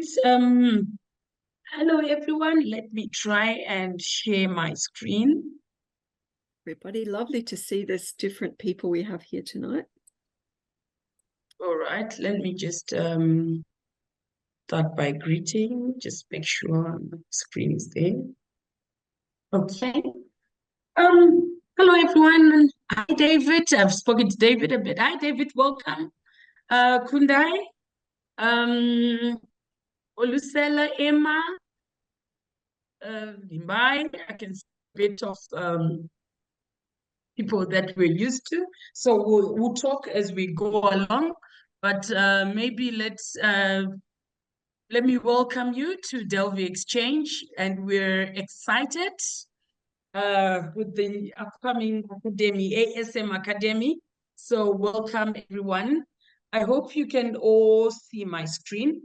right. Hello everyone. Let me try and share my screen. Everybody, lovely to see there's different people we have here tonight. All right, let me just start by greeting. Just make sure the screen is there. Okay. Hello everyone. Hi David. I've spoken to David a bit. Hi David, welcome. Kundai, Olusela, Emma, Limbai. I can see a bit of people that we're used to. So we'll talk as we go along, but maybe let me welcome you to Delvi Exchange, and we're excited with the upcoming Academy, ASM Academy. So welcome everyone. I hope you can all see my screen.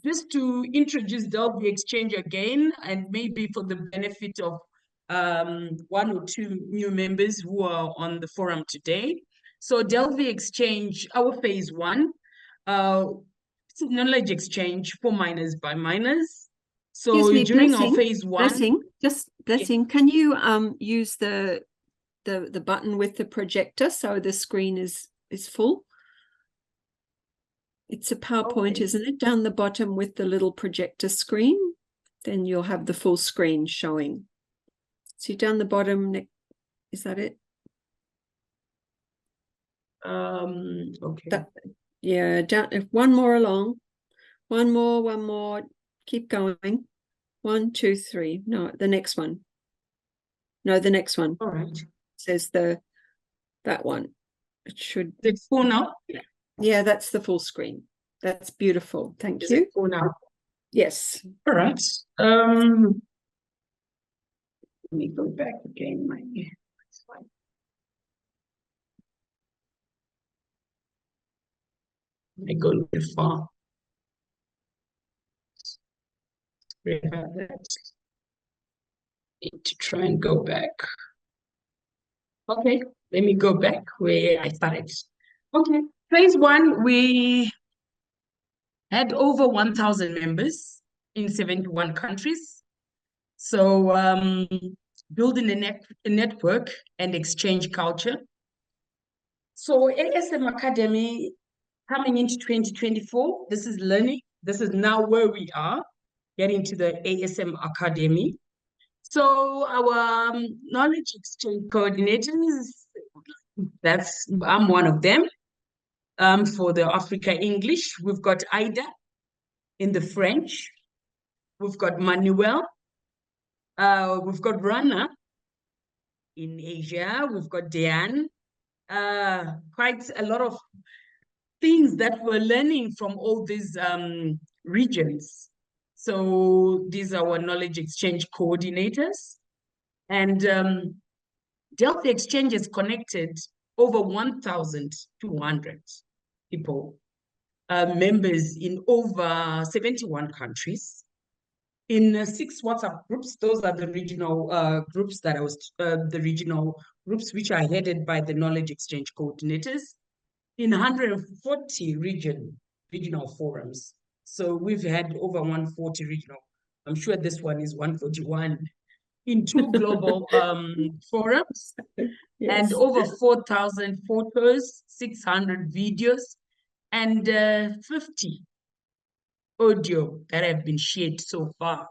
Just to introduce Delvi Exchange again, and maybe for the benefit of one or two new members who are on the forum today. So Delvi Exchange, our phase one, it's a knowledge exchange for miners by miners. So Excuse me, during Blessing, our phase one, Blessing, can you use the button with the projector so the screen is full? It's a PowerPoint, okay. Isn't it? Down the bottom with the little projector screen, then you'll have the full screen showing. See down the bottom, is that it? Okay. Yeah, down, one more along. One more. Keep going. 1, 2, 3. No, the next one. No, the next one. All right. It says that one. It should. It's full now? Yeah, that's the full screen. That's beautiful. Thank you. It full now? Yes. All right. Let me go back again. I go a little far. Sorry about that. Need to try and go back. Okay, let me go back where I started. Okay, phase one, we had over 1,000 members in 71 countries. So building a network and exchange culture. So ASM Academy coming into 2024, this is learning. This is now where we are, getting to the ASM Academy. So our knowledge exchange coordinators, I'm one of them. For the Africa English, we've got Ida in the French. We've got Manuel. We've got Rana in Asia. We've got Diane. Quite a lot of things that we're learning from all these regions. So these are our knowledge exchange coordinators. And Delphi Exchange has connected over 1,200 people, members in over 71 countries. In 6 WhatsApp groups, those are the regional groups that the regional groups which are headed by the knowledge exchange coordinators in 140 regional forums. So we've had over 140 regional. I'm sure this one is 141 in 2 global forums, yes. And over 4,000 photos, 600 videos, and 50 audio that have been shared so far.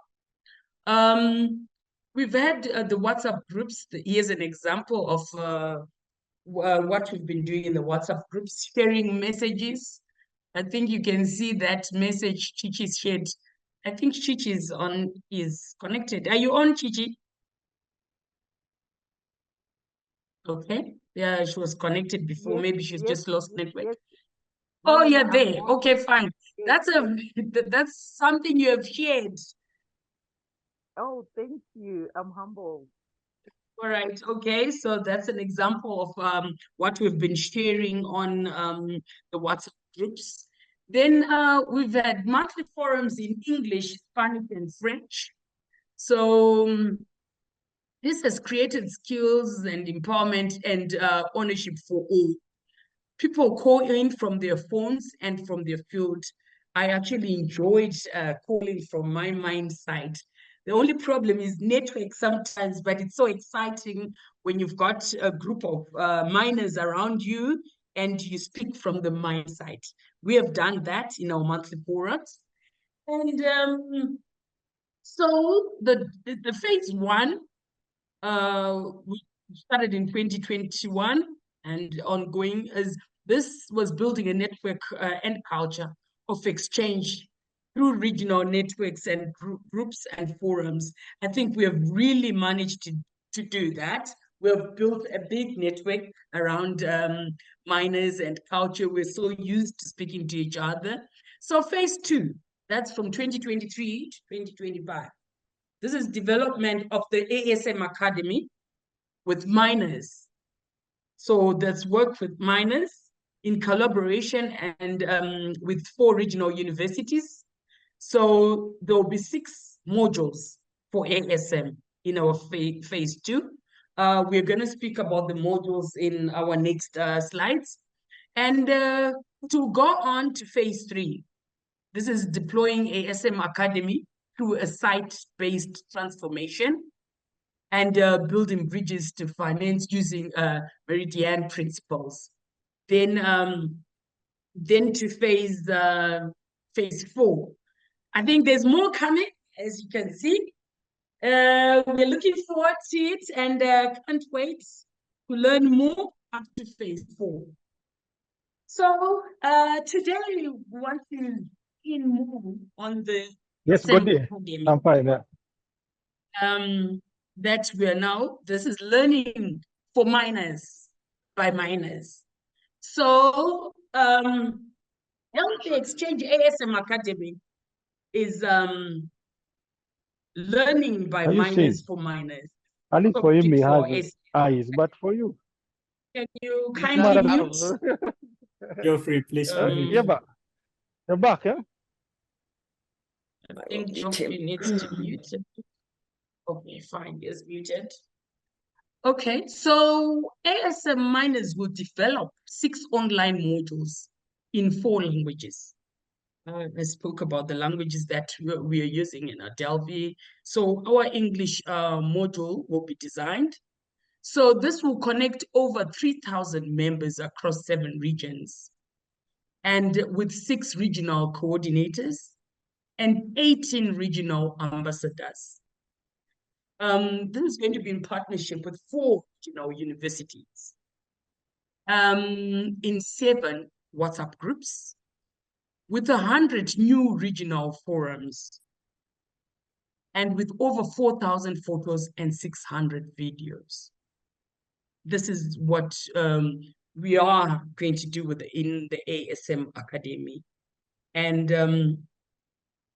We've had the WhatsApp groups. Here's an example of what we've been doing in the WhatsApp groups, sharing messages. I think you can see that message Chichi's shared. I think Chichi is connected. Are you on, Chichi? Okay. Yeah, she was connected before. Yes, maybe she's just lost network. Yes. Oh, yeah, there. Okay, fine. Yes, that's something you have shared. Oh, thank you. I'm humbled. All right. Okay. So that's an example of what we've been sharing on the WhatsApp groups. Then we've had monthly forums in English, Spanish, and French. So this has created skills and empowerment and ownership for all. People call in from their phones and from their field. I actually enjoyed calling from my mind site. The only problem is network sometimes, but it's so exciting when you've got a group of miners around you and you speak from the mind site. We have done that in our monthly forums. And so the phase one, we started in 2021 and ongoing, as this was building a network and culture of exchange through regional networks and groups and forums. I think we have really managed to do that. We have built a big network around miners and culture. We're so used to speaking to each other. So phase two, that's from 2023 to 2025. This is development of the ASM Academy with miners. So that's work with miners in collaboration and with 4 regional universities. So there'll be 6 modules for ASM in our phase 2. We're going to speak about the modules in our next slides. And to go on to phase 3, this is deploying ASM Academy through a site-based transformation and building bridges to finance using Meridian principles. Then to phase 4. I think there's more coming, as you can see. We're looking forward to it and can't wait to learn more up to phase 4. So today we want to in more on the Yes, good day. Academy. I'm fine. Yeah. That we are now, this is learning for minors by minors. So Healthy Exchange ASM Academy is learning by Are you minors saying? for minors. At least for him, he For has eyes, but for you, Can you you kindly smart mute? enough. You're free, please. Yeah, but you're back, yeah? I think Geoffrey needs to mute it. Okay, fine, yes, muted. Okay, so ASM miners will develop 6 online modules in 4 languages. I spoke about the languages that we are using in Adelphi. So our English module will be designed. So this will connect over 3,000 members across 7 regions and with 6 regional coordinators and 18 regional ambassadors. This is going to be in partnership with 4 regional universities in 7 WhatsApp groups with 100 new regional forums and with over 4,000 photos and 600 videos. This is what we are going to do in the ASM Academy. And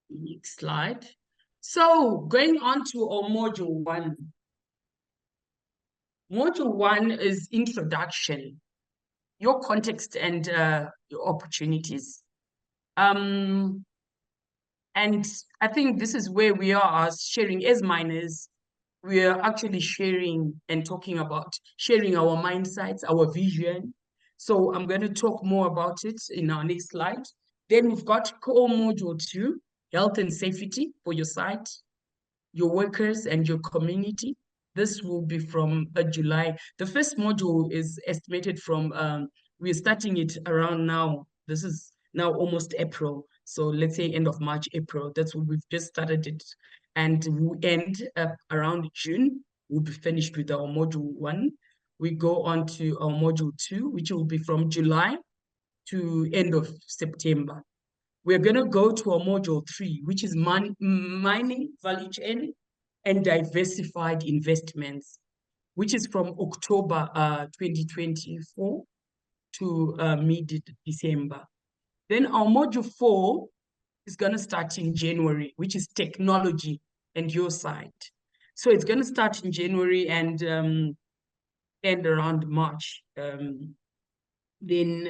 next slide. So going on to our module 1. Module 1 is introduction, your context and your opportunities. And I think this is where we are sharing as miners. We are actually sharing and talking about sharing our mindsights, our vision. So I'm going to talk more about it in our next slide. Then we've got core module 2, health and safety for your site, your workers and your community. This will be from July. The first module is estimated from, we're starting it around now. This is now almost April. So let's say end of March, April. That's what we've just started it. And we'll end up around June. We'll be finished with our module 1. We go on to our module 2, which will be from July to end of September. We're going to go to our module 3, which is mining value chain and diversified investments, which is from October 2024 to mid-December. Then our module 4 is going to start in January, which is technology and your site. So it's going to start in January and end around March. Then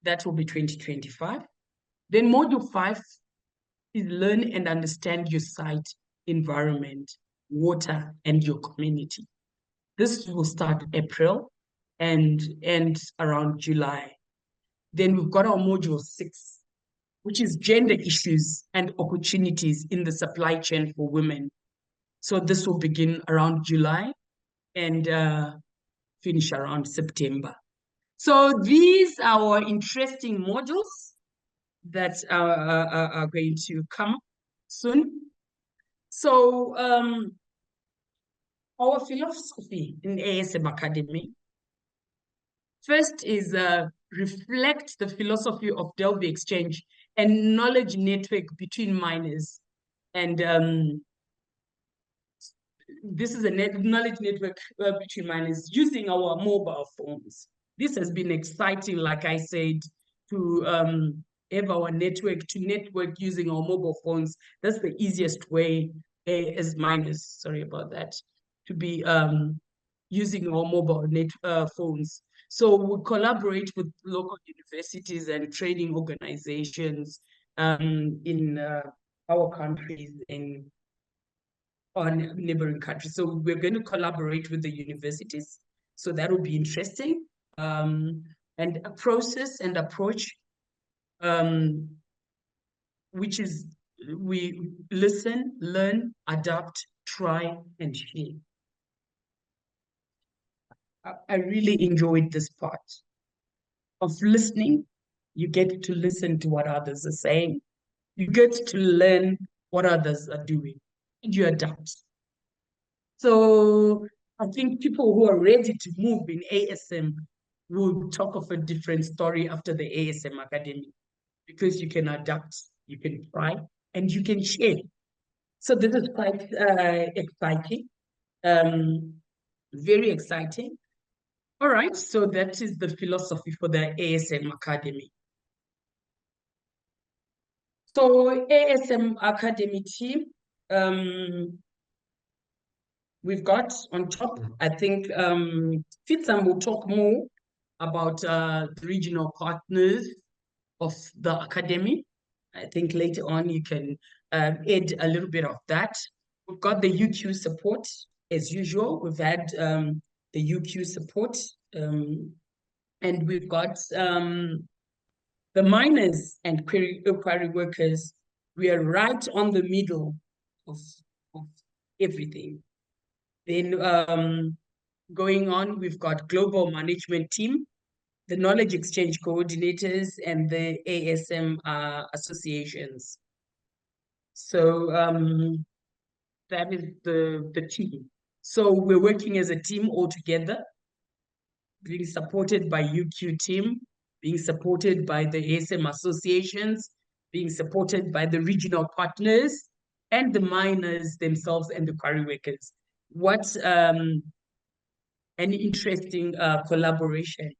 that will be 2025. Then module 5 is learn and understand your site, environment, water, and your community. This will start April and end around July. Then we've got our module 6, which is gender issues and opportunities in the supply chain for women. So this will begin around July and finish around September. So these are our interesting modules that are going to come soon. So our philosophy in ASM Academy, first is reflect the philosophy of Delby Exchange and knowledge network between miners. And this is a knowledge network between miners using our mobile phones. This has been exciting, like I said, to have our network using our mobile phones. That's the easiest way as miners, sorry about that, to be using our mobile phones. So we collaborate with local universities and training organizations in our countries and on neighboring countries. So we're going to collaborate with the universities. So that will be interesting. And a process and approach, which is we listen, learn, adapt, try, and share. I really enjoyed this part of listening. You get to listen to what others are saying. You get to learn what others are doing, and you adapt. So I think people who are ready to move in ASM will talk of a different story after the ASM Academy, because you can adapt, you can try, and you can share. So this is quite exciting, very exciting. All right, so that is the philosophy for the ASM Academy. So ASM Academy team, we've got on top, I think Fitsam will talk more about the regional partners of the Academy. I think later on you can add a little bit of that. We've got the UQ support, as usual. We've had the UQ support, and we've got the miners and query workers. We are right on the middle of everything. Then going on, we've got global management team, the knowledge exchange coordinators, and the ASM associations. So that is the team. So we're working as a team all together, being supported by UQ team, being supported by the ASM associations, being supported by the regional partners, and the miners themselves and the quarry workers. What an interesting collaboration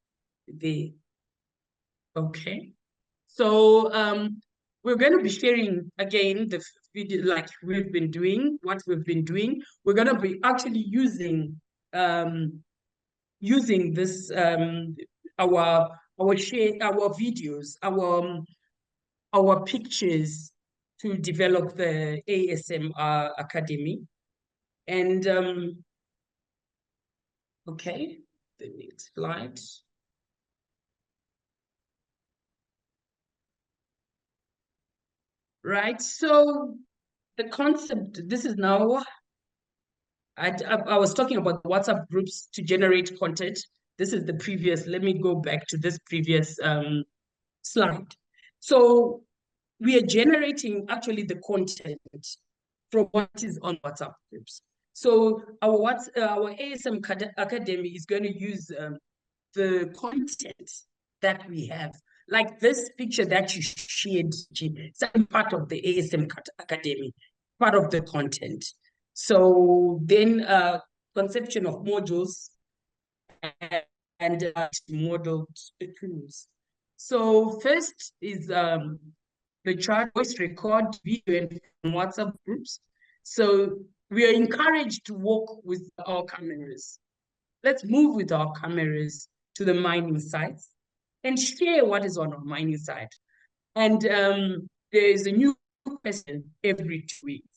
there. Okay. So we're going to be sharing again the video like we've been doing, what we've been doing. We're going to be actually using this our videos, our pictures to develop the ASM Academy. And okay, the next slide. Right, so the concept, this is now, I was talking about WhatsApp groups to generate content. This is the previous, let me go back to this previous slide. So we are generating actually the content from what is on WhatsApp groups. So our ASM Academy is going to use the content that we have. Like this picture that you shared, it's part of the ASM Academy, part of the content. So then conception of modules and model tools. So first is the chat voice record video and WhatsApp groups. So we are encouraged to work with our cameras. Let's move with our cameras to the mining sites and share what is on our mining site. And there is a new question every 2 weeks.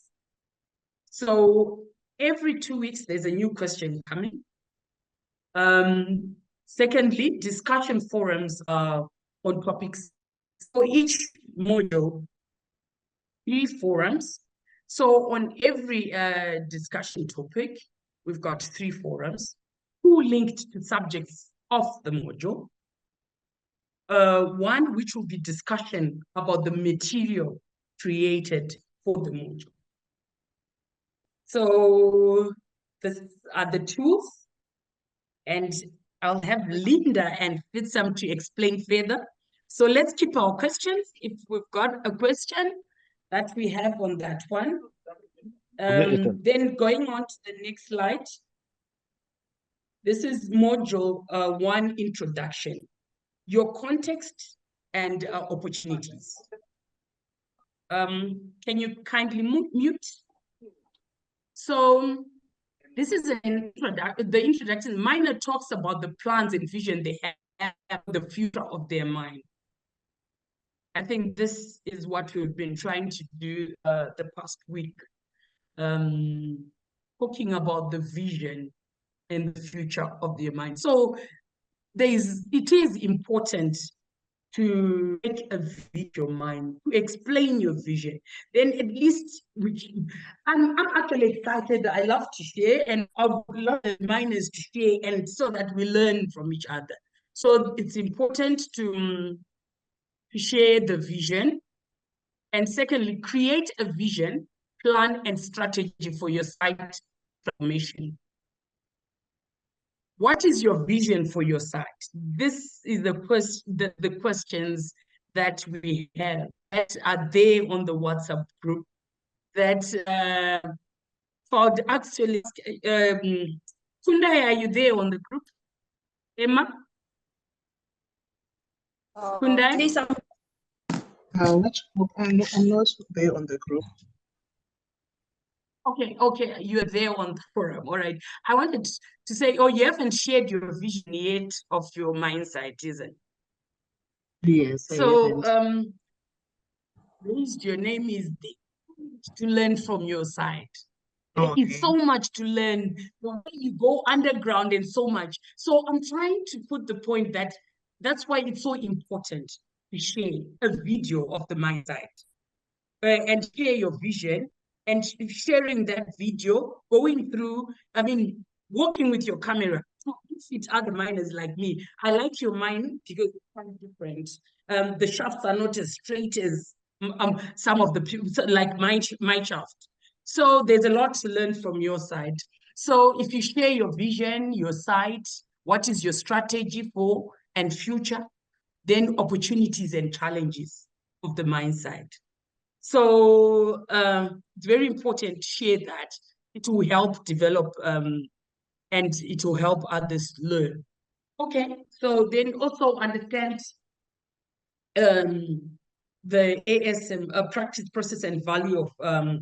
So every 2 weeks, there's a new question coming. Secondly, discussion forums on topics For each module, 3 forums. So on every discussion topic, we've got 3 forums, 2 linked to subjects of the module. One which will be discussion about the material created for the module. So these are the tools, and I'll have Linda and Fitsam to explain further. So let's keep our questions. If we've got a question that we have on that one. Then going on to the next slide. This is module 1, introduction. Your context and opportunities. Can you kindly mute? So this is the introduction. Minor talks about the plans and vision they have for the future of their mind. I think this is what we've been trying to do the past week, talking about the vision and the future of their mind. So it is important to make a video mind, to explain your vision. Then at least I'm actually excited. I love to share, and I would love the minors to share, and so that we learn from each other. So it's important to share the vision. And secondly, create a vision, plan, and strategy for your site transformation. What is your vision for your site? This is the questions that we have that are there on the WhatsApp group that found actually. Kundai, are you there on the group? Emma? Kundai? Please, which group? I'm not there on the group. Okay, you're there on the forum. All right. I wanted to say, oh, you haven't shared your vision yet of your mindset, is it? Yes. So, your name is to learn from your side. There is so much to learn. The way you go underground and so much. So I'm trying to put the point that that's why it's so important to share a video of the mindset and share your vision. And sharing that video, going through, working with your camera. If other miners like me, I like your mind because it's kind of different. The shafts are not as straight as some of the people, like my shaft. So there's a lot to learn from your side. So if you share your vision, your site, what is your strategy for and future, then opportunities and challenges of the mind side. So it's very important to share that. It will help develop and it will help others learn. Okay, so then also understand the ASM, practice, process, and value of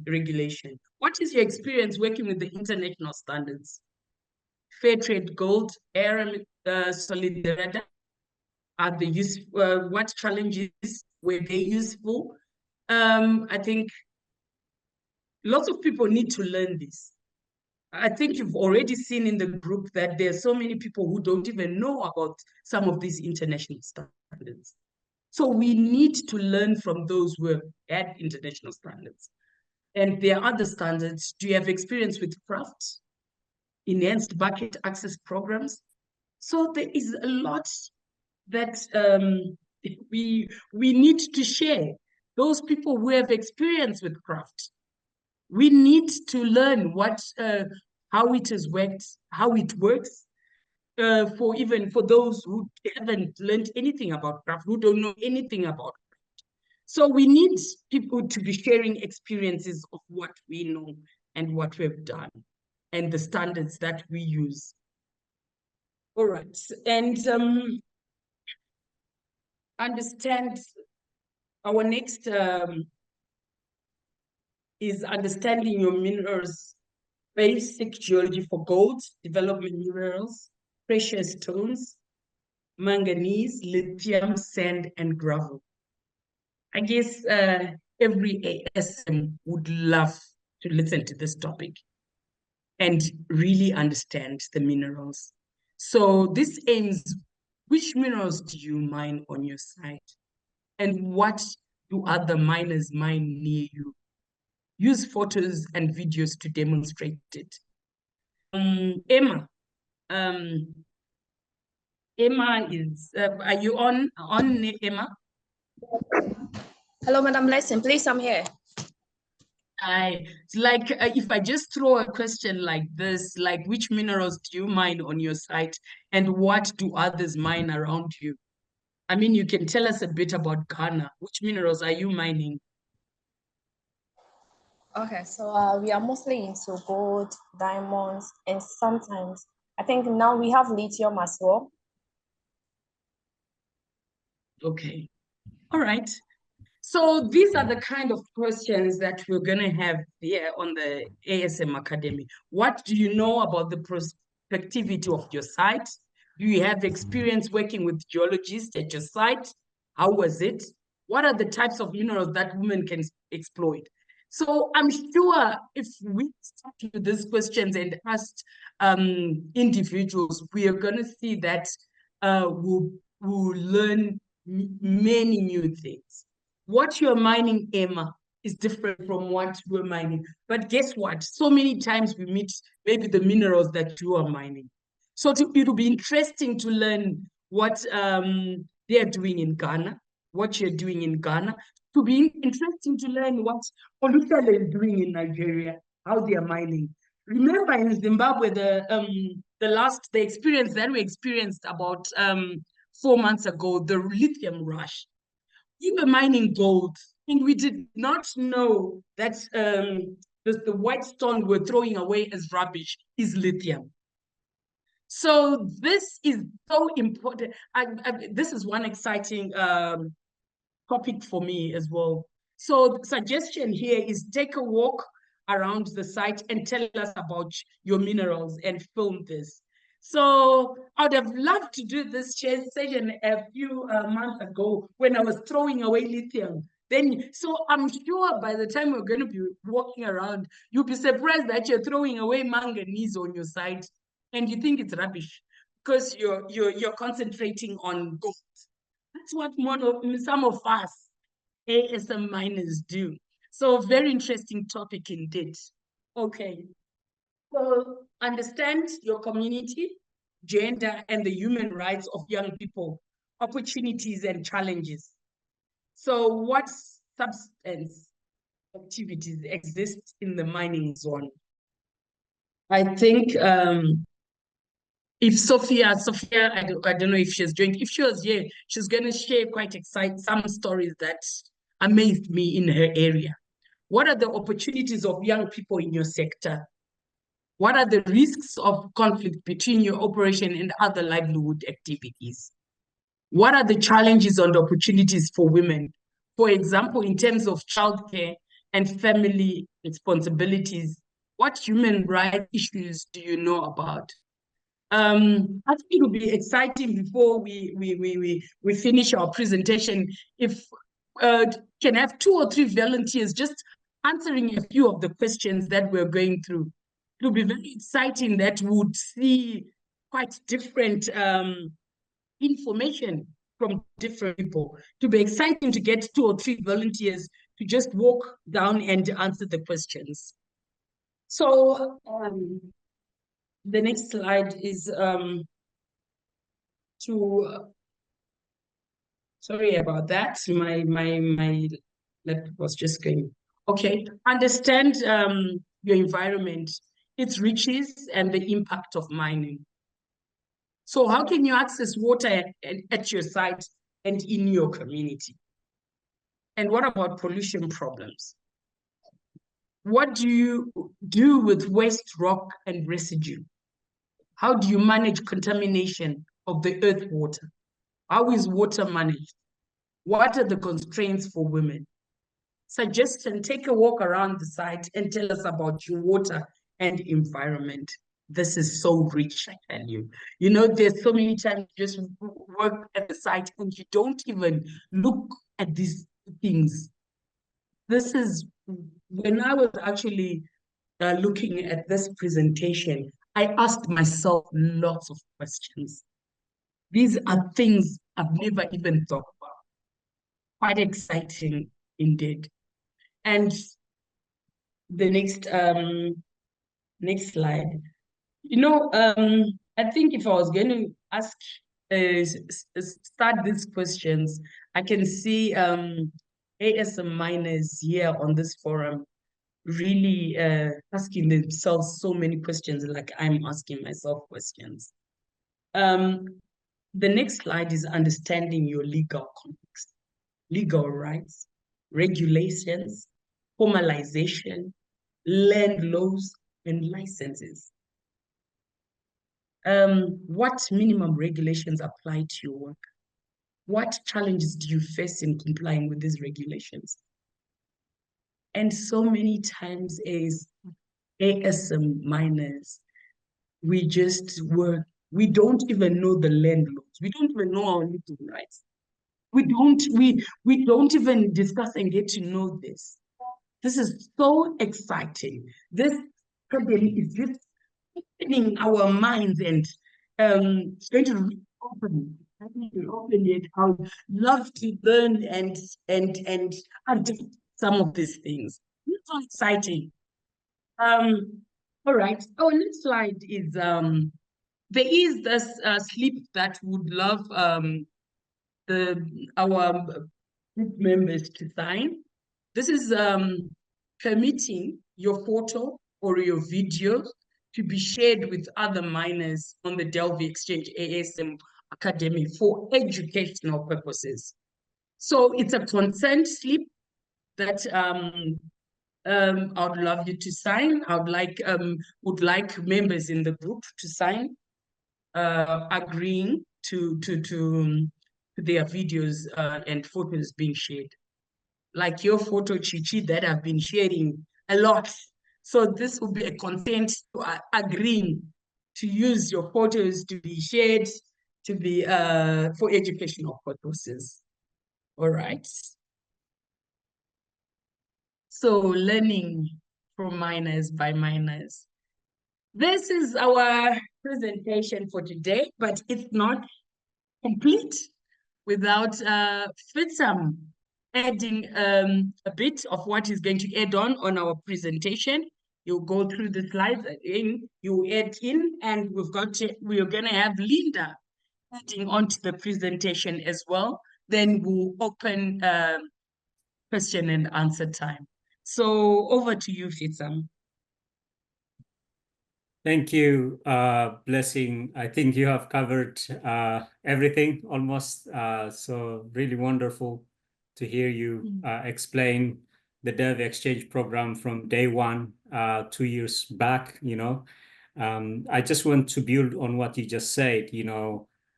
regulation. What is your experience working with the international standards? Fair trade, gold, ARM, solidarity. Are they useful? What challenges were they useful? I think lots of people need to learn this. I think you've already seen in the group that there are so many people who don't even know about some of these international standards. So we need to learn from those who have had international standards. And there are other standards. Do you have experience with craft, enhanced bucket access programs? So there is a lot that we need to share. Those people who have experience with craft, we need to learn how it has worked, how it works, for those who haven't learned anything about craft, who don't know anything about craft. So we need people to be sharing experiences of what we know and what we've done and the standards that we use. All right, and understand our next is understanding your minerals, basic geology for gold, development minerals, precious stones, manganese, lithium, sand, and gravel. I guess every ASM would love to listen to this topic and really understand the minerals. So this aims, which minerals do you mine on your site? And what do other miners mine near you? Use photos and videos to demonstrate it. Emma, Emma is, are you on, Emma? Hello, Madam Blessing. Please, I'm here. It's like if I just throw a question like this, like which minerals do you mine on your site and what do others mine around you? I mean, you can tell us a bit about Ghana. Which minerals are you mining? Okay, so we are mostly into gold, diamonds, and sometimes I think now we have lithium as well. Okay. All right. So these are the kind of questions that we're going to have here on the ASM Academy. What do you know about the prospectivity of your site? Do you have experience working with geologists at your site? How was it? What are the types of minerals that women can exploit? So I'm sure if we start with these questions and asked individuals, we are going to see that we'll learn many new things. What you're mining, Emma, is different from what we're mining. But guess what? So many times we meet maybe the minerals that you are mining. So it'll be interesting to learn what they're doing in Ghana, what you're doing in Ghana. To be interesting to learn what Olushale is doing in Nigeria, how they are mining. Remember in Zimbabwe, the experience that we experienced about 4 months ago, the lithium rush. We were mining gold, and we did not know that the white stone we're throwing away as rubbish is lithium. So this is so important. This is one exciting topic for me as well. So the suggestion here is take a walk around the site and tell us about your minerals and film this. So I would have loved to do this session a few months ago when I was throwing away lithium. So I'm sure by the time we're going to be walking around, you'll be surprised that you're throwing away manganese on your site and you think it's rubbish because you're concentrating on gold. That's what some of us ASM miners do. So very interesting topic indeed. Okay. So understand your community, gender, and the human rights of young people, opportunities and challenges. So what substance activities exist in the mining zone? I think if Sophia, I don't know if she's joined. If she was here, she's going to share quite some stories that amazed me in her area. What are the opportunities of young people in your sector? What are the risks of conflict between your operation and other livelihood activities? What are the challenges and opportunities for women? For example, in terms of childcare and family responsibilities, what human rights issues do you know about? I think it will be exciting before we finish our presentation if can have 2 or 3 volunteers just answering a few of the questions that we're going through. It will be very exciting that we would see quite different information from different people. It will be exciting to get 2 or 3 volunteers to just walk down and answer the questions. So the next slide is sorry about that. My laptop was just going. Okay, understand your environment, its riches, and the impact of mining. So how can you access water at your site and in your community? And what about pollution problems? What do you do with waste rock and residue? How do you manage contamination of the earth water? How is water managed? What are the constraints for women? Suggest and take a walk around the site and tell us about your water and environment. This is so rich, I tell you. You know, there's so many times you just work at the site and you don't even look at these things. This is when I was actually looking at this presentation, I asked myself lots of questions. These are things I've never even thought about. quite exciting indeed. And the next slide. I think if I was going to ask, start these questions, I can see ASM minors here on this forum really asking themselves so many questions, like I'm asking myself questions. The next slide is understanding your legal context, legal rights, regulations, formalization, land laws, and licenses. What minimum regulations apply to your work? What challenges do you face in complying with these regulations? And so many times as ASM minors, we don't even know the land laws. We don't even know our legal rights. We don't even discuss and get to know this. This is so exciting. This academy is just opening our minds and it's going to open it. I would love to learn and adapt some of these things. It's so exciting. All right. Our next slide is there is this slip that would love our group members to sign. This is permitting your photo or your video to be shared with other minors on the Delvi Exchange ASM Academy for educational purposes. So it's a consent slip that I would love you to sign. I would like members in the group to sign, agreeing to their videos and photos being shared. Like your photo, Chichi, that I've been sharing a lot. So this will be a consent to agreeing to use your photos to be shared, to be for educational purposes. All right. So learning from minors by minors. This is our presentation for today, but it's not complete without Fitsam adding a bit of what is going to add on our presentation. You'll go through the slides again, you add in, and we're going to have Linda adding on to the presentation as well. Then we'll open question and answer time. So over to you, Fitsam. Thank you, Blessing. I think you have covered everything almost. So really wonderful to hear you explain the Dev Exchange program from day one, 2 years back. I just want to build on what you just said.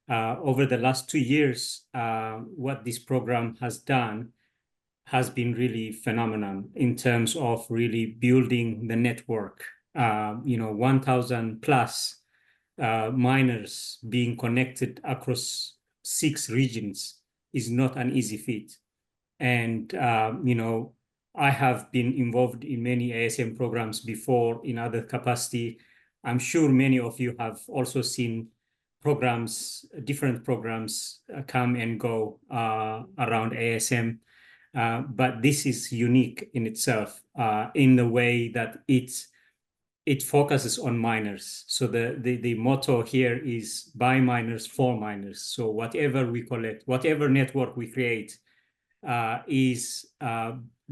Over the last 2 years, what this program has done has been really phenomenal in terms of really building the network. 1,000 plus miners being connected across 6 regions is not an easy feat. And, I have been involved in many ASM programs before in other capacity. I'm sure many of you have also seen different programs come and go around ASM. But this is unique in itself in the way that it focuses on miners. So the motto here is by miners for miners. So whatever we collect, whatever network we create is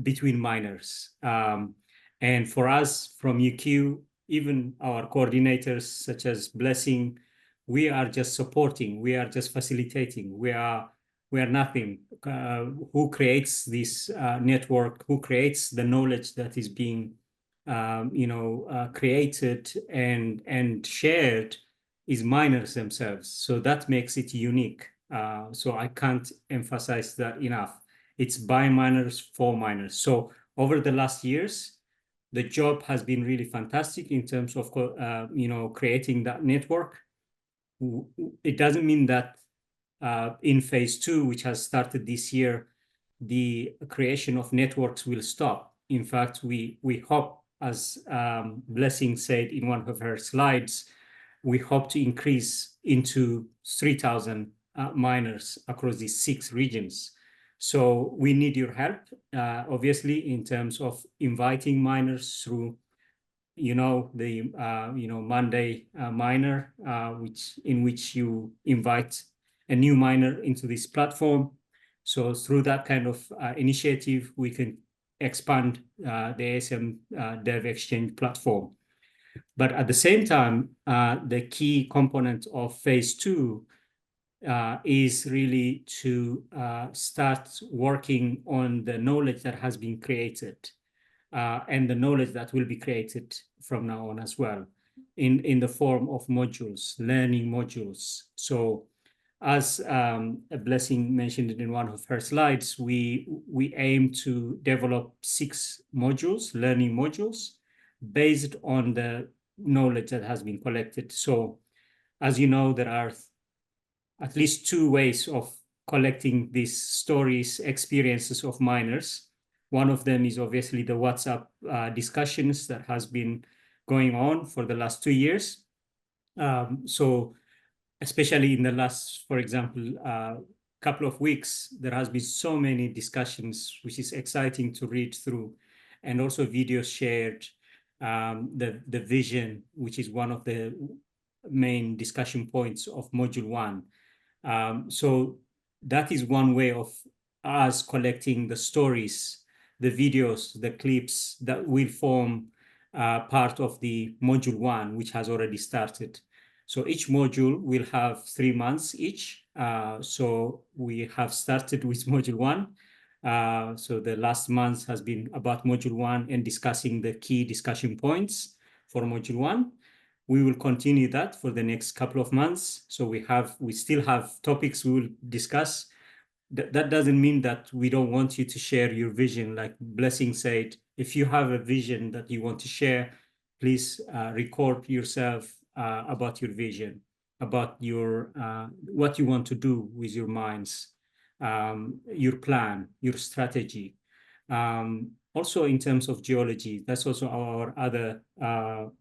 between miners. And for us from UQ, even our coordinators such as Blessing, we are just supporting, we are just facilitating, we are nothing. Who creates this network, who creates the knowledge that is being created and shared is miners themselves. So that makes it unique. So I can't emphasize that enough. It's by miners for miners. So over the last years, the job has been really fantastic in terms of creating that network. It doesn't mean that in phase 2, which has started this year, the creation of networks will stop. In fact, we hope, as Blessing said in one of her slides, we hope to increase into 3,000 miners across these 6 regions. So we need your help, obviously, in terms of inviting minors through, the Monday minor, in which you invite a new minor into this platform. So through that kind of initiative, we can expand the ASM Dev Exchange platform. But at the same time, the key component of phase 2 is really to start working on the knowledge that has been created and the knowledge that will be created from now on as well in the form of modules, learning modules. So as Blessing mentioned in one of her slides, we aim to develop 6 modules, learning modules, based on the knowledge that has been collected. So as you know, there are at least 2 ways of collecting these stories, experiences of minors. One of them is obviously the WhatsApp discussions that has been going on for the last 2 years. So especially in the last, for example, couple of weeks, there has been so many discussions, which is exciting to read through, and also videos shared, the vision, which is one of the main discussion points of Module 1. So that is one way of us collecting the stories, the videos, the clips that will form part of the Module 1, which has already started. So each module will have 3 months each. So we have started with Module 1. So the last month has been about Module 1 and discussing the key discussion points for Module 1. We will continue that for the next couple of months. So we still have topics we will discuss. That doesn't mean that we don't want you to share your vision. Like Blessing said, if you have a vision that you want to share, please record yourself about your vision, about your what you want to do with your minds, your plan, your strategy. Also in terms of geology, that's also our other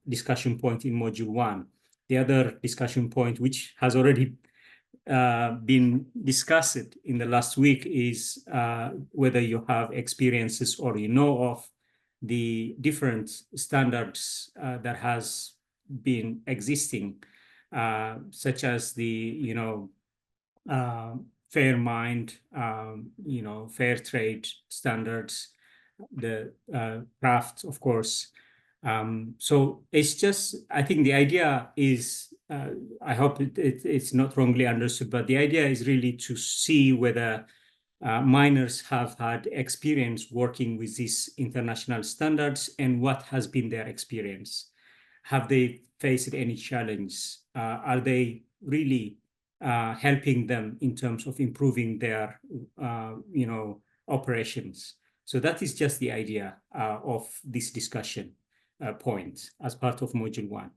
discussion point in Module 1. The other discussion point, which has already been discussed in the last week, is whether you have experiences or you know of the different standards that has been existing, such as the, fair mind, fair trade standards, the craft, of course. So it's just, I think the idea is, I hope it's not wrongly understood, but the idea is really to see whether miners have had experience working with these international standards and what has been their experience. Have they faced any challenge? Are they really helping them in terms of improving their, operations? So that is just the idea of this discussion point as part of Module 1.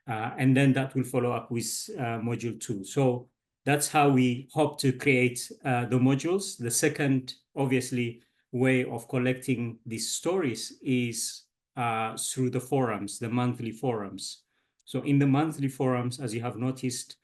And then that will follow up with Module 2. So that's how we hope to create the modules. The second, obviously, way of collecting these stories is through the forums, the monthly forums. So in the monthly forums, as you have noticed,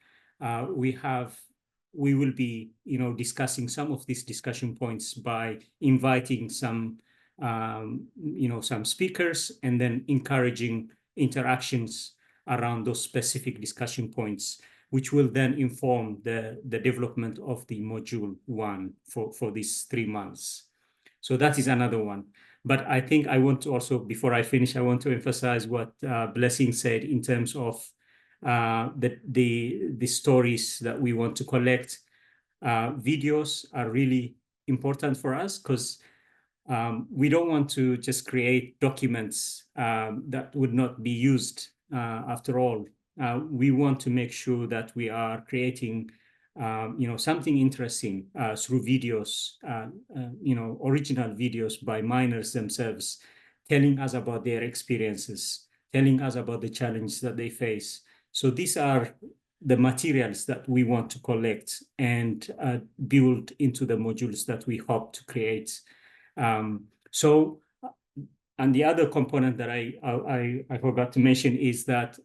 we will be, discussing some of these discussion points by inviting some, some speakers, and then encouraging interactions around those specific discussion points, which will then inform the development of the Module 1 for these 3 months. So that is another one. But I think I want to also, before I finish, I want to emphasize what Blessing said in terms of the stories that we want to collect. Videos are really important for us because we don't want to just create documents that would not be used after all. We want to make sure that we are creating something interesting through videos, original videos by miners themselves, telling us about their experiences, telling us about the challenges that they face. So these are the materials that we want to collect and build into the modules that we hope to create. And the other component that I forgot to mention is that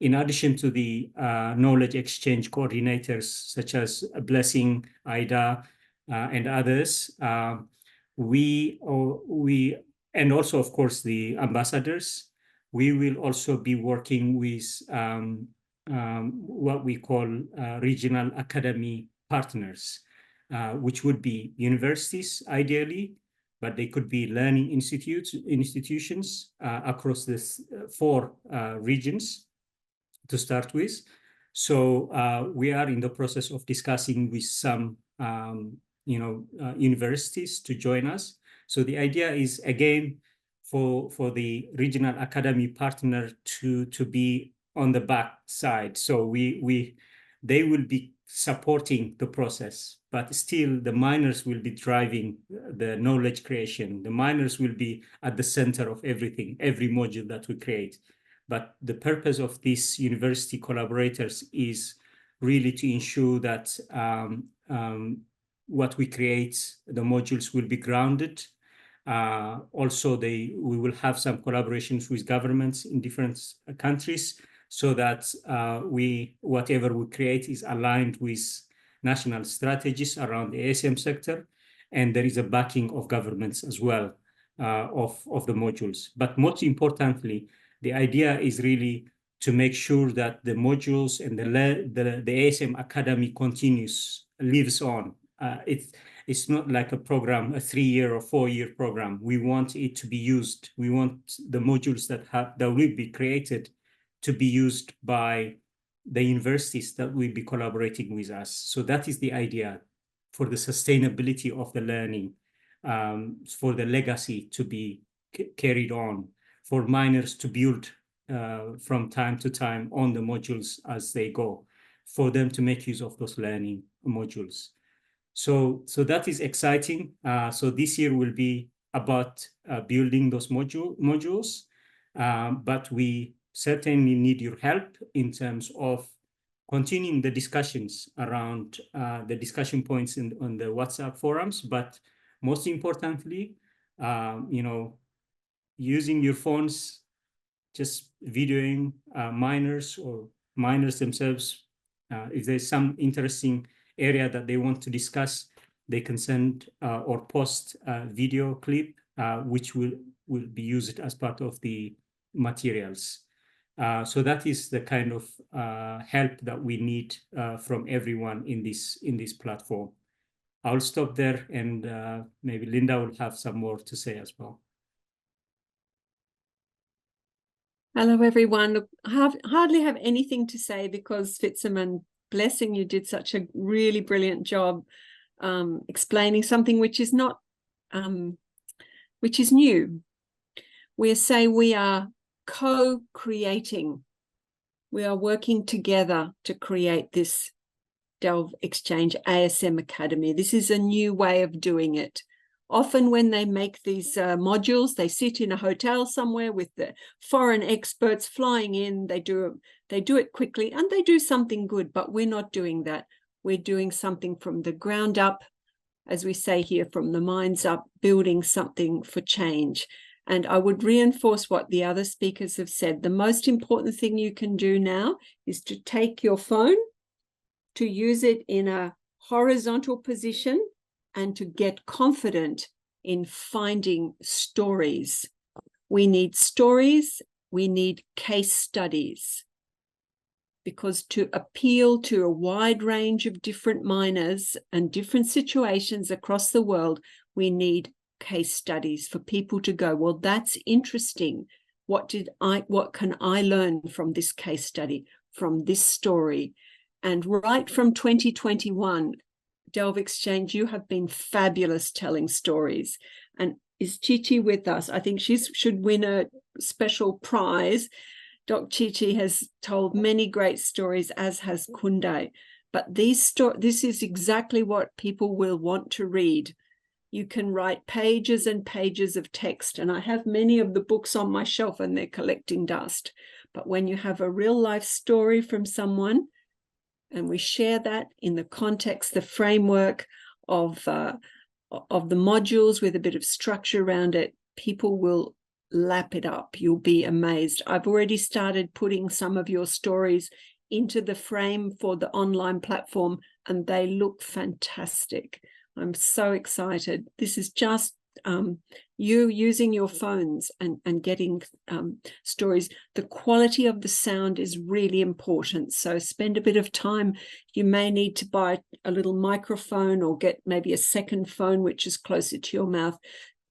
in addition to the knowledge exchange coordinators such as Blessing, Ida, and others. We and also, of course, the ambassadors. We will also be working with what we call regional academy partners, which would be universities, ideally, but they could be learning institutions across this 4 regions to start with. So we are in the process of discussing with some universities to join us. So the idea is, again, for the regional academy partner to be on the back side. So they will be supporting the process, but still the minors will be driving the knowledge creation. The minors will be at the center of everything, every module that we create. But the purpose of these university collaborators is really to ensure that what we create, the modules will be grounded. Also, we will have some collaborations with governments in different countries, so that whatever we create is aligned with national strategies around the ASM sector, and there is a backing of governments as well of the modules. But most importantly, the idea is really to make sure that the modules and the ASM Academy lives on. It's not like a program, a 3-year or 4-year program. We want it to be used. We want the modules that will be created to be used by the universities that will be collaborating with us. So that is the idea for the sustainability of the learning, for the legacy to be carried on, for minors to build from time to time on the modules as they go, for them to make use of those learning modules. So that is exciting. So this year will be about building those modules, but we certainly need your help in terms of continuing the discussions around the discussion points on the WhatsApp forums, but most importantly, using your phones, just videoing minors or minors themselves. If there's some interesting area that they want to discuss, they can send or post a video clip, which will be used as part of the materials. So that is the kind of help that we need from everyone in this platform. I'll stop there, and maybe Linda will have some more to say as well. Hello, everyone. Look, I hardly have anything to say because Fitzaman, blessing, you did such a really brilliant job explaining something which is not, which is new. We are co-creating. We are working together to create this Delve Exchange ASM Academy. This is a new way of doing it. Often when they make these modules, they sit in a hotel somewhere with the foreign experts flying in. They do it quickly and they do something good, but we're not doing that. We're doing something from the ground up, as we say here, from the minds up, building something for change. And I would reinforce what the other speakers have said. The most important thing you can do now is to take your phone, to use it in a horizontal position, and to get confident in finding stories. We need stories, we need case studies, because to appeal to a wide range of different minors and different situations across the world, we need case studies for people to go, well, that's interesting. What can I learn from this case study, from this story? And right from 2021, Delve Exchange, you have been fabulous telling stories. And is Chichi with us? I think she should win a special prize. Doc Chichi has told many great stories, as has Kunde. But this is exactly what people will want to read. You can write pages and pages of text, and I have many of the books on my shelf and they're collecting dust. But when you have a real life story from someone, and we share that in the context, the framework of the modules with a bit of structure around it, people will lap it up. You'll be amazed. I've already started putting some of your stories into the frame for the online platform, and they look fantastic. I'm so excited. This is just you using your phones and getting stories. The quality of the sound is really important. So spend a bit of time. You may need to buy a little microphone or get maybe a second phone, which is closer to your mouth.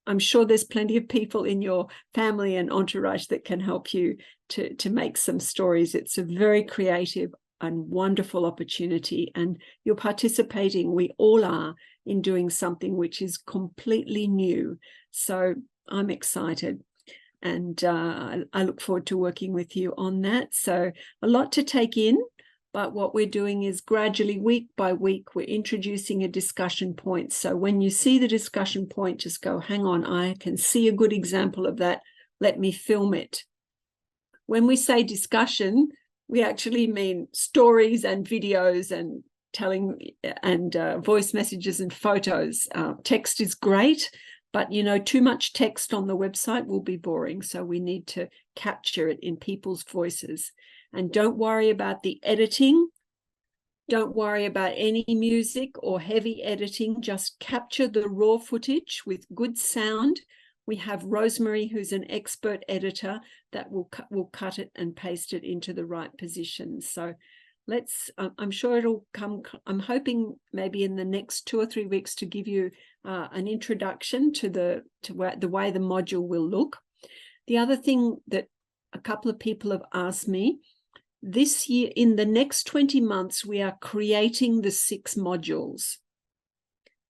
I'm sure there's plenty of people in your family and entourage that can help you to make some stories. It's a very creative and wonderful opportunity, and you're participating, we all are, in doing something which is completely new. So I'm excited, and I look forward to working with you on that. So a lot to take in, but what we're doing is gradually, week by week, we're introducing a discussion point. So when you see the discussion point, just go, hang on, I can see a good example of that. Let me film it. When we say discussion, we actually mean stories and videos and telling and voice messages and photos. Text is great, but too much text on the website will be boring. So we need to capture it in people's voices. And don't worry about the editing. Don't worry about any music or heavy editing. Just capture the raw footage with good sound. We have Rosemary, who's an expert editor, that will cut it and paste it into the right position. So I'm sure it'll come. I'm hoping maybe in the next 2 or 3 weeks to give you an introduction to the way the module will look. The other thing that a couple of people have asked me, this year, in the next 20 months, we are creating the 6 modules.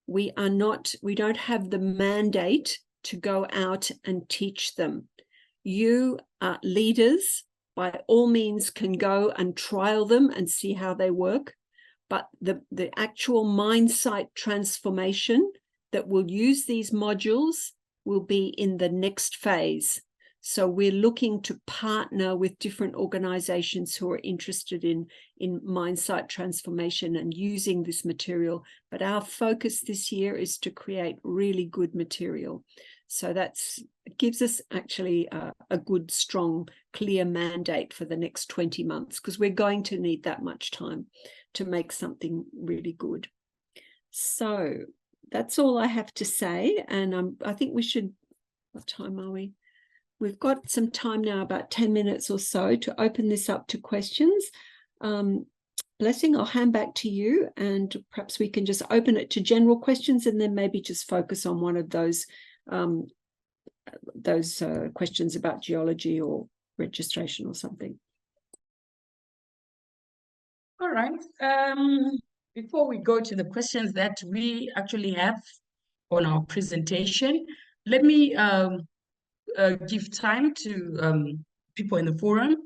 We don't have the mandate to go out and teach them. You leaders, by all means, can go and trial them and see how they work. But the actual mind-sight transformation that will use these modules will be in the next phase. So we're looking to partner with different organizations who are interested in mind-sight transformation and using this material. But our focus this year is to create really good material. So it gives us actually a good, strong, clear mandate for the next 20 months, because we're going to need that much time to make something really good. So that's all I have to say. And I think we should, what time are we? We've got some time now, about 10 minutes or so, to open this up to questions. Blessing, I'll hand back to you, and perhaps we can just open it to general questions and then maybe just focus on one of those questions about geology or registration or something. All right. Before we go to the questions that we actually have on our presentation, let me give time to people in the forum.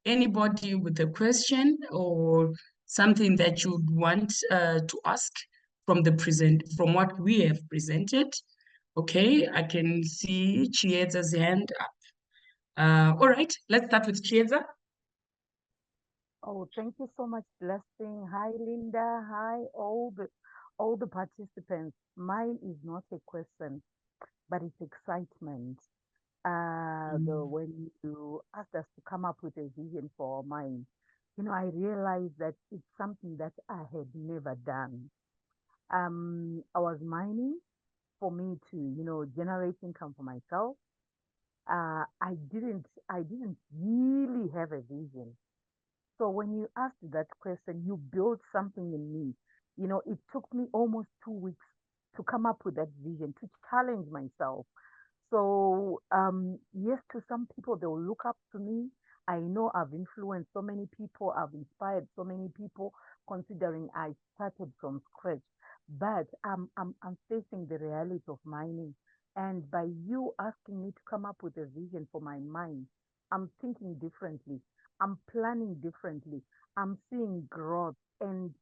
Anybody with a question or something that you'd want to ask from what we have presented. Okay, I can see Chieza's hand up. All right, let's start with Chieza. Oh, thank you so much, Blessing. Hi, Linda. Hi, all the participants. Mine is not a question, but it's excitement. When you asked us to come up with a vision for our mine, I realized that it's something that I had never done. I was mining for me to, generate income for myself. I didn't really have a vision. So when you asked that question, you built something in me. It took me almost 2 weeks to come up with that vision, to challenge myself. So yes, to some people, they will look up to me. I know I've influenced so many people. I've inspired so many people, considering I started from scratch. But I'm facing the reality of mining. And by you asking me to come up with a vision for my mind, I'm thinking differently. I'm planning differently. I'm seeing growth, and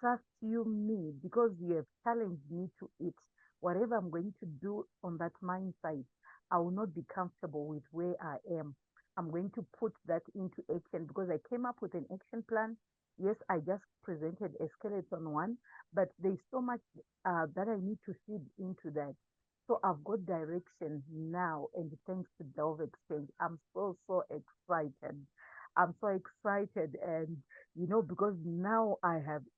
trust you me, because you have challenged me to it. Whatever I'm going to do on that mind side, I will not be comfortable with where I am. I'm going to put that into action, because I came up with an action plan. Yes, I just presented a skeleton one, but there's so much that I need to feed into that. So I've got direction now, and thanks to Delve Exchange, I'm so excited. I'm so excited, and because now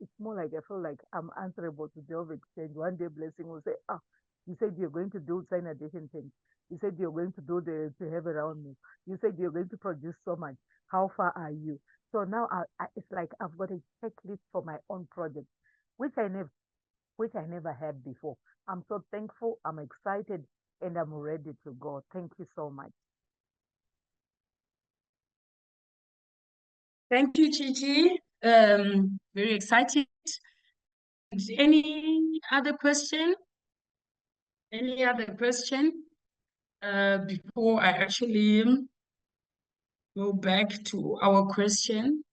it's more like I feel like I'm answerable to Delve Exchange. One day Blessing will say, "Ah, you said you're going to do sign addition things. You said you're going to do to have around me. You said you're going to produce so much. How far are you?" So now it's like I've got a checklist for my own project, which I never had before. I'm so thankful. I'm excited, and I'm ready to go. Thank you so much. Thank you, Chichi. Very excited. Any other question? Any other question? Before I actually go back to our question.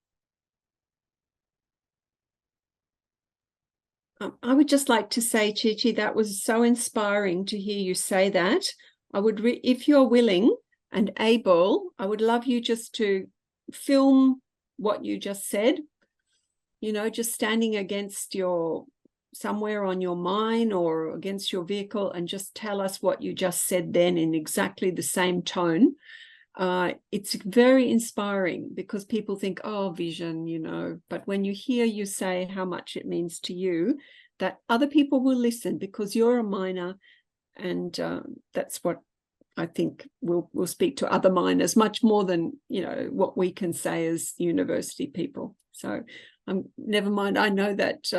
I would just like to say, Chichi, that was so inspiring to hear you say that. I would, if you're willing and able, I would love you just to film what you just said, just standing against somewhere on your mine or against your vehicle, and just tell us what you just said then in exactly the same tone. It's very inspiring because people think, oh, vision, but when you hear you say how much it means to you, that other people will listen because you're a miner, and that's what I think will speak to other miners much more than what we can say as university people. So never mind. I know that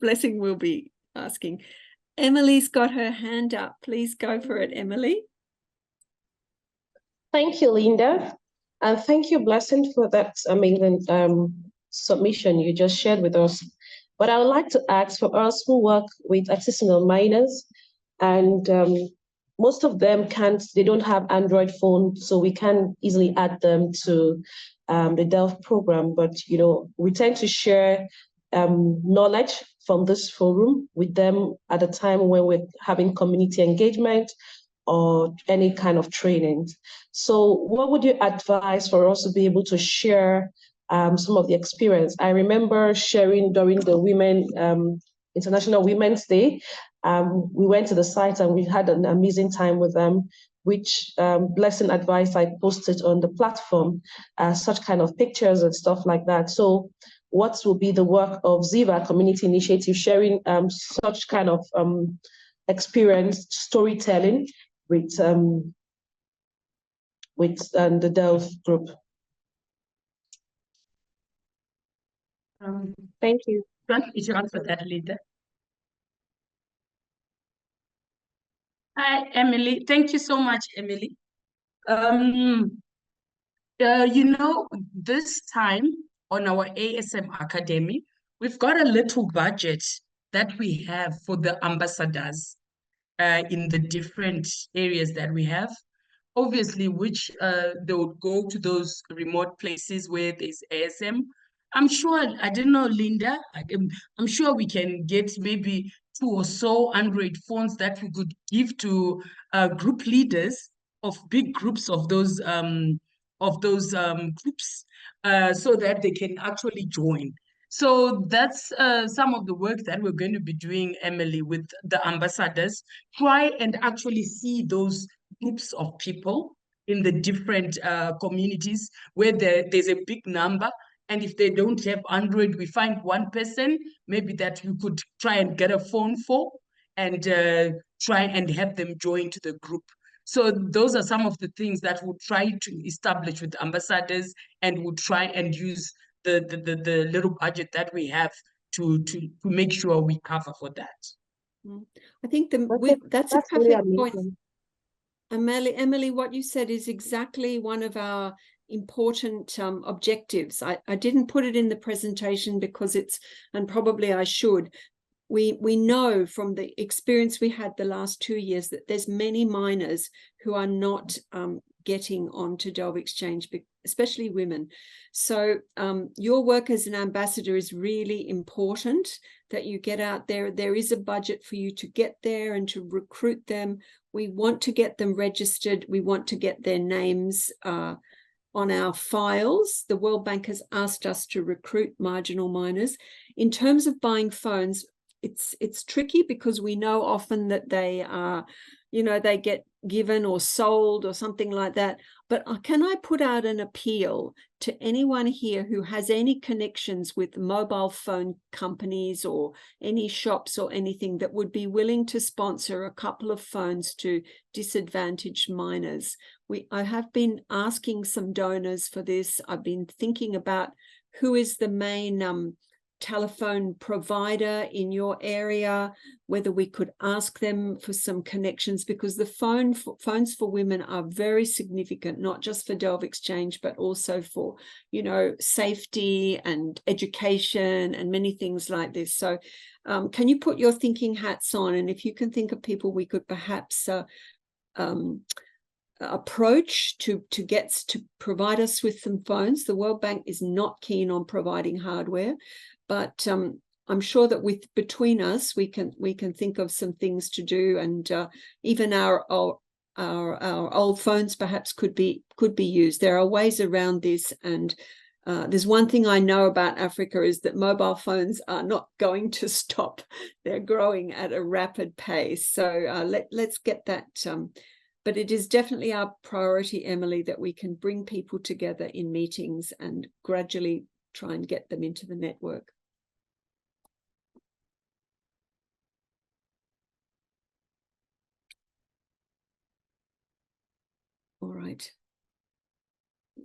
Blessing will be asking. Emily's got her hand up. Please go for it, Emily. Thank you, Linda. And thank you, Blessing, for that amazing submission you just shared with us. But I would like to ask, for us who work with artisanal miners, and most of them they don't have Android phones, so we can easily add them to the Delve program. But, we tend to share knowledge from this forum with them at a time when we're having community engagement or any kind of training. So what would you advise for us to be able to share some of the experience? I remember sharing during the International Women's Day. We went to the site and we had an amazing time with them, which Blessing advice I posted on the platform, such kind of pictures and stuff like that. So what will be the work of Ziva Community Initiative, sharing such kind of experience, storytelling with the Delve group? Thank you. Is you answer that, Linda? Hi, Emily. Thank you so much, Emily. This time on our ASM Academy, we've got a little budget that we have for the ambassadors in the different areas that we have. Obviously, which they would go to those remote places where there's ASM. I'm sure, I don't know, Linda, I'm sure we can get maybe 2 or so Android phones that we could give to group leaders of big groups of those groups so that they can actually join. So that's some of the work that we're going to be doing, Emily, with the ambassadors. Try and actually see those groups of people in the different communities where there's a big number. And if they don't have Android, we find one person maybe that you could try and get a phone for and try and have them join to the group. So those are some of the things that we'll try to establish with ambassadors, and we'll try and use the little budget that we have to make sure we cover for that. I think that's a perfect point. Emily, what you said is exactly one of our important objectives. I didn't put it in the presentation because and probably I should. We know from the experience we had the last 2 years that there's many miners who are not getting onto Delve Exchange, especially women. So your work as an ambassador is really important, that you get out there. There is a budget for you to get there and to recruit them. We want to get them registered. We want to get their names on our files. The World Bank has asked us to recruit marginal miners. In terms of buying phones, it's tricky because we know often that they are they get given or sold or something like that. But can I put out an appeal to anyone here who has any connections with mobile phone companies or any shops or anything that would be willing to sponsor a couple of phones to disadvantaged minors? I have been asking some donors for this. I've been thinking about who is the main telephone provider in your area, whether we could ask them for some connections, because the phones for women are very significant, not just for Delve Exchange, but also for, safety and education and many things like this. So can you put your thinking hats on? And if you can think of people we could perhaps approach to provide us with some phones. The World Bank is not keen on providing hardware, but I'm sure that between us we can think of some things to do, and even our old phones perhaps could be used. There are ways around this, and there's one thing I know about Africa is that mobile phones are not going to stop. They're growing at a rapid pace. So let's get that. But it is definitely our priority, Emily, that we can bring people together in meetings and gradually try and get them into the network. All right.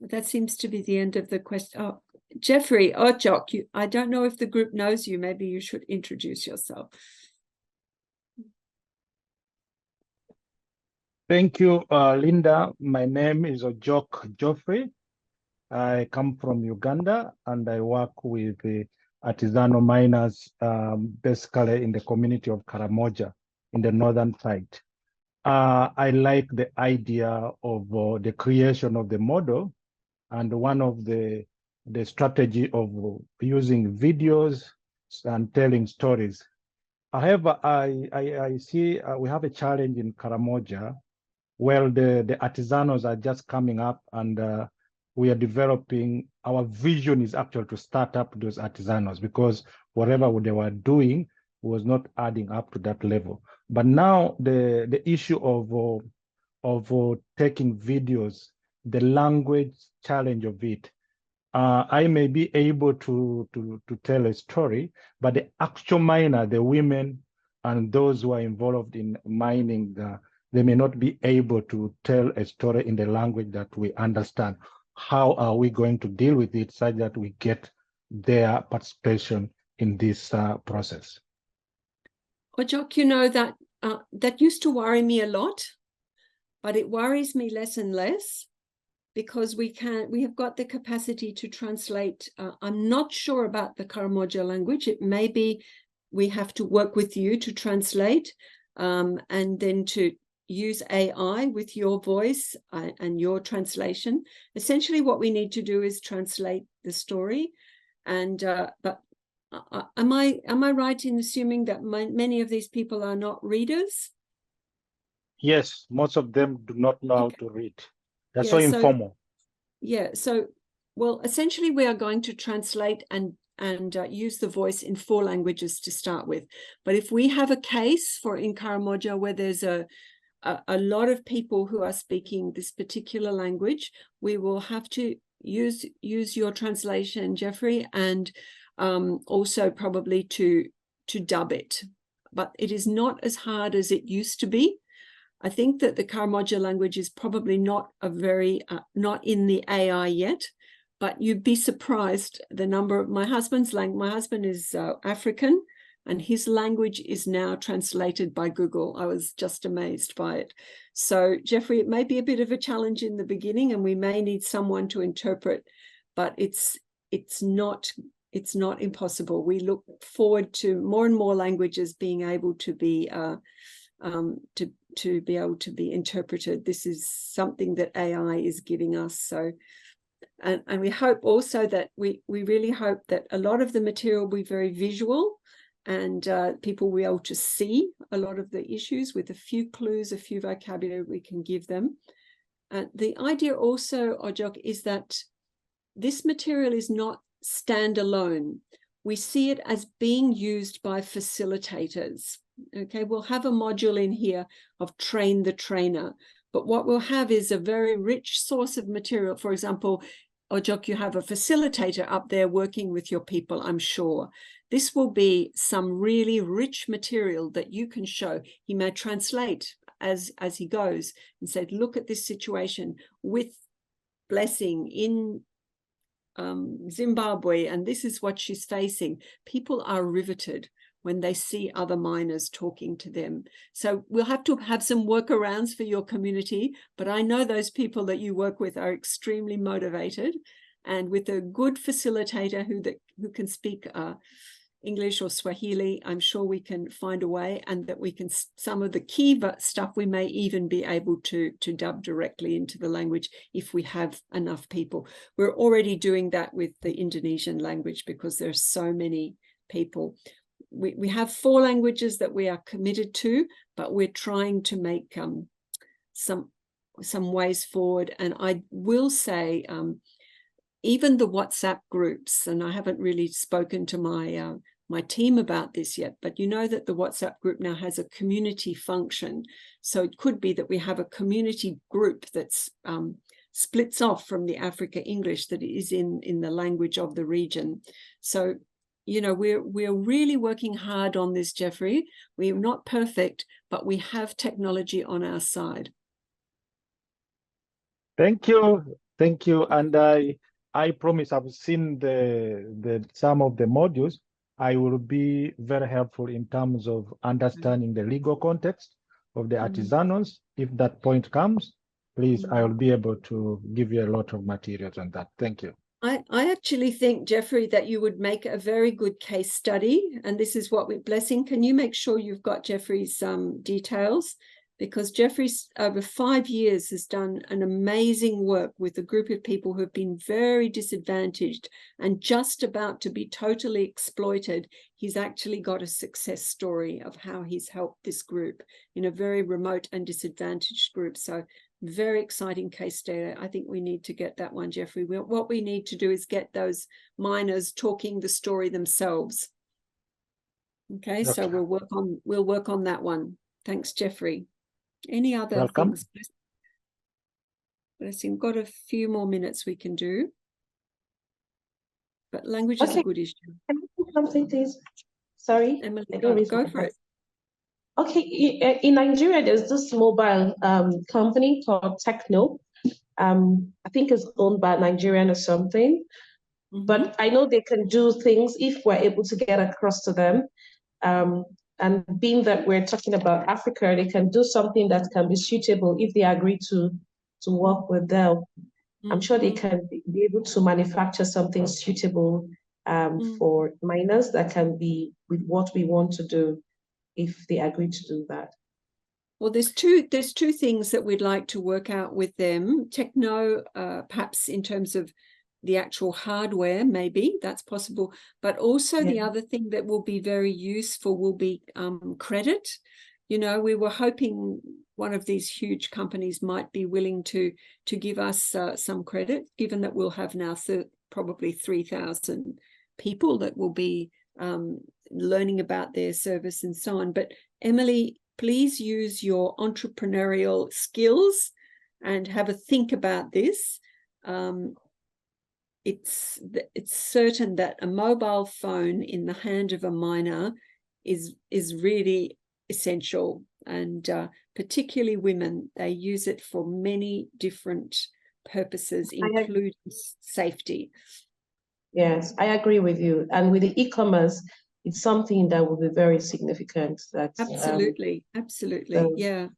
That seems to be the end of the question. Oh, Jeffrey, Jock, I don't know if the group knows you. Maybe you should introduce yourself. Thank you, Linda. My name is Ojok Geoffrey. I come from Uganda, and I work with the artisanal miners, basically in the community of Karamoja in the northern side. I like the idea of the creation of the model, and one of the strategy of using videos and telling stories. However, I see we have a challenge in Karamoja. Well, the artisanals are just coming up, and we are developing. Our vision is actually to start up those artisanals, because whatever they were doing was not adding up to that level. But now the issue of taking videos, the language challenge of it, I may be able to tell a story, but the actual miner, the women and those who are involved in mining, they may not be able to tell a story in the language that we understand. How are we going to deal with it such that we get their participation in this process? Ojok, that used to worry me a lot, but it worries me less and less, because we have got the capacity to translate. I'm not sure about the Karamoja language. It may be we have to work with you to translate, and then to use AI with your voice and your translation. Essentially, what we need to do is translate the story. And but am I right in assuming that many of these people are not readers? Yes, most of them do not know how to read. They're so informal. Well, essentially, we are going to translate and use the voice in 4 languages to start with. But if we have a case in Karamoja where there's a lot of people who are speaking this particular language, we will have to use your translation, Jeffrey, and also probably to dub it. But it is not as hard as it used to be. I think that the Karamoja language is probably not not in the AI yet, but you'd be surprised the number of my husband is African, and his language is now translated by Google. I was just amazed by it. So, Jeffrey, it may be a bit of a challenge in the beginning, and we may need someone to interpret, but it's not impossible. We look forward to more and more languages being able to be to be able to be interpreted. This is something that AI is giving us. So, and we hope also that we really hope that a lot of the material will be very visual, and people will be able to see a lot of the issues with a few clues, a few vocabulary we can give them. The idea also, Ojok, is that this material is not standalone. We see it as being used by facilitators. Okay, we'll have a module in here of train the trainer, but what we'll have is a very rich source of material. For example, Ojok, you have a facilitator up there working with your people, I'm sure. This will be some really rich material that you can show. He may translate as he goes and said, look at this situation with Blessing in Zimbabwe, and this is what she's facing. People are riveted when they see other miners talking to them. So we'll have to have some workarounds for your community, but I know those people that you work with are extremely motivated, and with a good facilitator who can speak English or Swahili, I'm sure we can find a way, and that we can, some of the key stuff we may even be able to dub directly into the language if we have enough people. We're already doing that with the Indonesian language because there are so many people. We have 4 languages that we are committed to, but we're trying to make some ways forward. And I will say, even the WhatsApp groups, and I haven't really spoken to my team about this yet, but you know that the WhatsApp group now has a community function. So it could be that we have a community group that's splits off from the Africa English that is in the language of the region. So, you know, we're really working hard on this, Jeffrey. We're not perfect, but we have technology on our side. Thank you. And I promise I've seen the some of the modules. I will be very helpful in terms of understanding the legal context of the artisanals. If that point comes, please, I will be able to give you a lot of materials on that. Thank you. I actually think, Jeffrey, that you would make a very good case study. And this is what we're Blessing. Can you make sure you've got Jeffrey's details? Because Jeffrey's over 5 years has done an amazing work with a group of people who have been very disadvantaged and just about to be totally exploited. He's actually got a success story of how he's helped this group in a very remote and disadvantaged group. So very exciting case data. I think we need to get that one, Jeffrey. What we need to do is get those miners talking the story themselves. Okay, so we'll work on that one. Thanks, Jeffrey. Any other things? Blessing, got a few more minutes we can do. But language is a good issue. Can I do something, please? Sorry, Emily, I don't go for it. Okay, in Nigeria, there's this mobile company called Techno. I think it's owned by Nigerian or something. But I know they can do things if we're able to get across to them. And being that we're talking about Africa, they can do something that can be suitable if they agree to work with them. I'm sure they can be able to manufacture something suitable for miners that can be with what we want to do if they agree to do that. Well, there's two things that we'd like to work out with them. Techno, perhaps in terms of the actual hardware, maybe that's possible, but also the other thing that will be very useful will be credit. You know, we were hoping one of these huge companies might be willing to give us some credit, given that we'll have now probably 3,000 people that will be learning about their service and so on. But Emily, please use your entrepreneurial skills and have a think about this. It's certain that a mobile phone in the hand of a miner is really essential, and particularly women, they use it for many different purposes, including safety. Yes, I agree with you. And with the e-commerce, it's something that will be very significant. Absolutely. Yeah.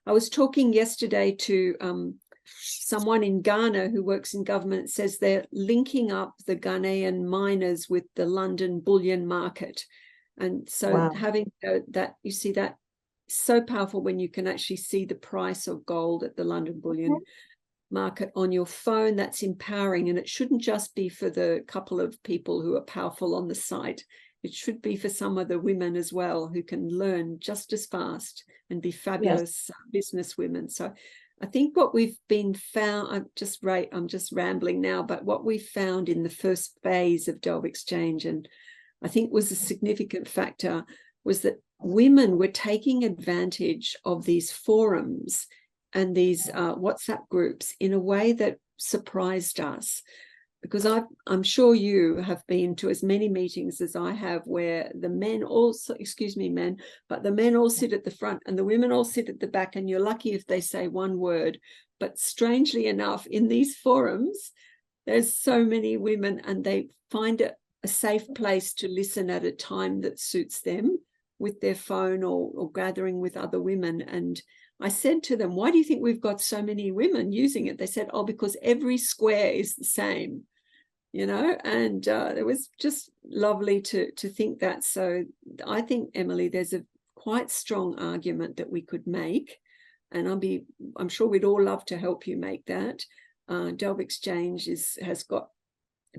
I was talking yesterday to someone in Ghana who works in government. Says they're linking up the Ghanaian miners with the London bullion market. And so having that, you see, that so powerful when you can actually see the price of gold at the London bullion market on your phone. That's empowering, and it shouldn't just be for the couple of people who are powerful on the site. It should be for some of the women as well who can learn just as fast and be fabulous business women. So I think what we've been found, I'm just rambling now, but what we found in the first phase of Delve Exchange, and I think was a significant factor, was that women were taking advantage of these forums and these WhatsApp groups in a way that surprised us. Because I'm sure you have been to as many meetings as I have where the men also, excuse me, men, but the men all sit at the front and the women all sit at the back, and you're lucky if they say one word. But strangely enough, in these forums, there's so many women and they find it a safe place to listen at a time that suits them with their phone or gathering with other women. And I said to them, why do you think we've got so many women using it? They said, oh, because every square is the same, you know, and it was just lovely to think that. So I think, Emily, there's a quite strong argument that we could make, and I'm sure we'd all love to help you make that. Dove Exchange has got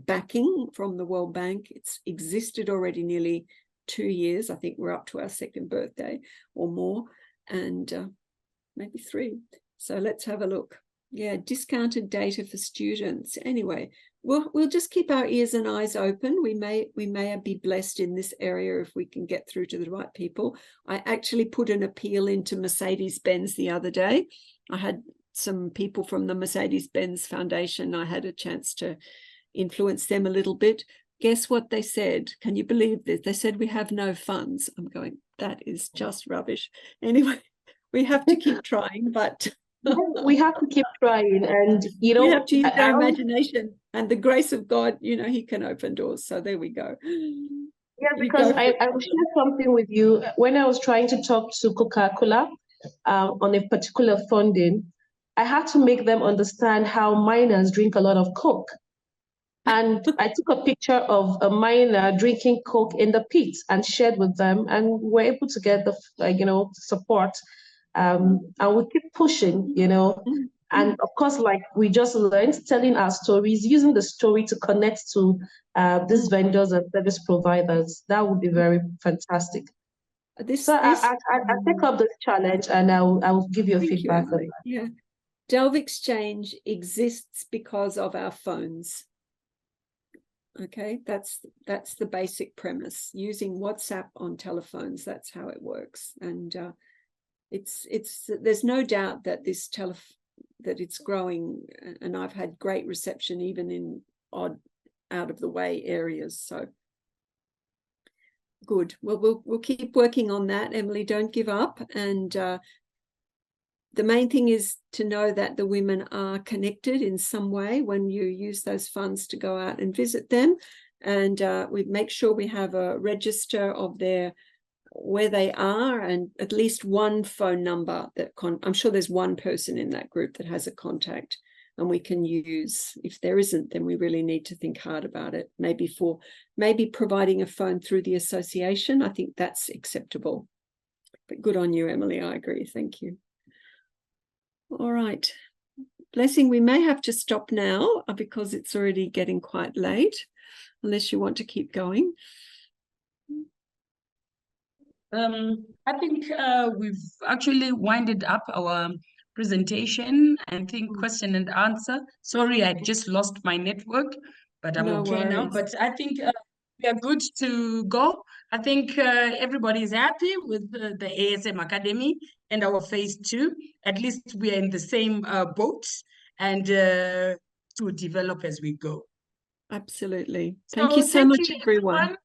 backing from the World Bank. It's existed already nearly 2 years. I think we're up to our second birthday or more, and maybe 3. So let's have a look. Yeah, discounted data for students. Anyway, we'll just keep our ears and eyes open. We may be blessed in this area if we can get through to the right people. I actually put an appeal into Mercedes-Benz the other day. I had some people from the Mercedes-Benz Foundation. I had a chance to influence them a little bit. Guess what they said? Can you believe this? They said, we have no funds. I'm going, that is just rubbish. Anyway, we have to keep trying, but we have to keep trying, and you know, we have to use our imagination and the grace of God. You know, He can open doors. So there we go. Yeah, because I will share something with you. When I was trying to talk to Coca-Cola on a particular funding, I had to make them understand how minors drink a lot of Coke. And I took a picture of a miner drinking Coke in the pit and shared with them, and we're able to get the support. And we keep pushing, you know. And of course, like we just learned, telling our stories, using the story to connect to these vendors and service providers, that would be very fantastic. I take up this challenge, and I'll give you feedback on that. Yeah, Dove Exchange exists because of our phones. Okay, that's the basic premise. Using WhatsApp on telephones, that's how it works. And there's no doubt that that it's growing, and I've had great reception even in odd, out of the way areas. So good. Well, we'll keep working on that, Emily. Don't give up. And the main thing is to know that the women are connected in some way when you use those funds to go out and visit them. And we make sure we have a register of where they are, and at least one phone number that I'm sure there's one person in that group that has a contact, and we can use. If there isn't, then we really need to think hard about it. Maybe providing a phone through the association. I think that's acceptable. But good on you, Emily. I agree. Thank you. All right. Blessing, we may have to stop now because it's already getting quite late, unless you want to keep going. I think we've actually winded up our presentation. I think question and answer. Sorry, I just lost my network, but I'm okay now. But I think we are good to go. I think everybody is happy with the ASM Academy and our phase 2. At least we are in the same boat, and to develop as we go. Absolutely. Thank you so much, everyone.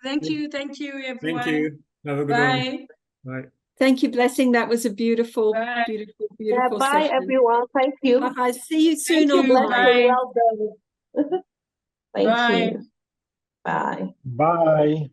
Thank you, everyone. Thank you. Have a good one. Bye. Thank you, Blessing. That was a beautiful, beautiful bye, session. Everyone. Thank you. Bye. See you soon online. Well done. Thank Bye. you. Bye. Bye.